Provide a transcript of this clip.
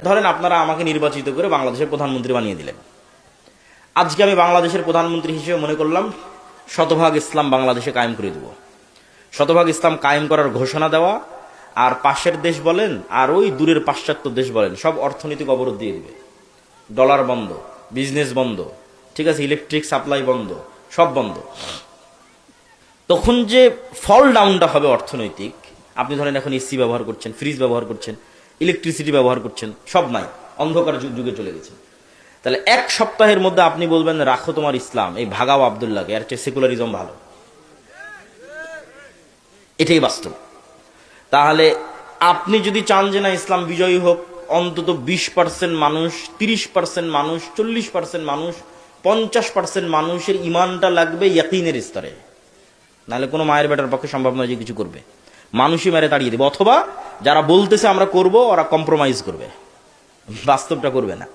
ধরেন আপনারা আমাকে নির্বাচিত করে বাংলাদেশের প্রধানমন্ত্রী বানিয়ে দিলেন। আজকে আমি বাংলাদেশের প্রধানমন্ত্রী হিসেবে মনে করলাম শতভাগ ইসলাম বাংলাদেশে কায়েম করে দেব। শতভাগ ইসলাম কায়েম করার ঘোষণা দেওয়া, আর পাশের দেশ বলেন আর ওই দূরের পাশ্চাত্য দেশ বলেন সব অর্থনৈতিক অবরোধ দিয়ে দিবে। ডলার বন্ধ, বিজনেস বন্ধ, ঠিক আছে, ইলেকট্রিক সাপ্লাই বন্ধ, সব বন্ধ। তখন যে ফল ডাউনটা হবে অর্থনৈতিক, আপনি ধরেন এখন এসি ব্যবহার করছেন, ফ্রিজ ব্যবহার করছেন, ইলেকট্রিসিটি ব্যবহার করছেন, সব নাই, অন্ধকার যুগে চলে গেছে। তাহলে এক সপ্তাহের মধ্যে আপনি বলবেন রাখো তোমার ইসলাম, এই ভাগাও আব্দুল্লাহকে, এর চেয়ে সেকুলারিজম ভালো। এটাই বাস্তব। তাহলে আপনি যদি চান যে না ইসলাম বিজয়ী হোক, অন্তত 20% মানুষ, 30% মানুষ, 40% মানুষ, 50% মানুষের ইমানটা লাগবে ইয়াকিনের স্তরে, নাহলে কোনো মায়ের বেটার পক্ষে সম্ভব নয় যে কিছু করবে। মানুষই মেরে তাড়িয়ে দেবে, অথবা যারা বলতেছে আমরা করব ওরা কম্প্রোমাইজ করবে, বাস্তবটা করবে না।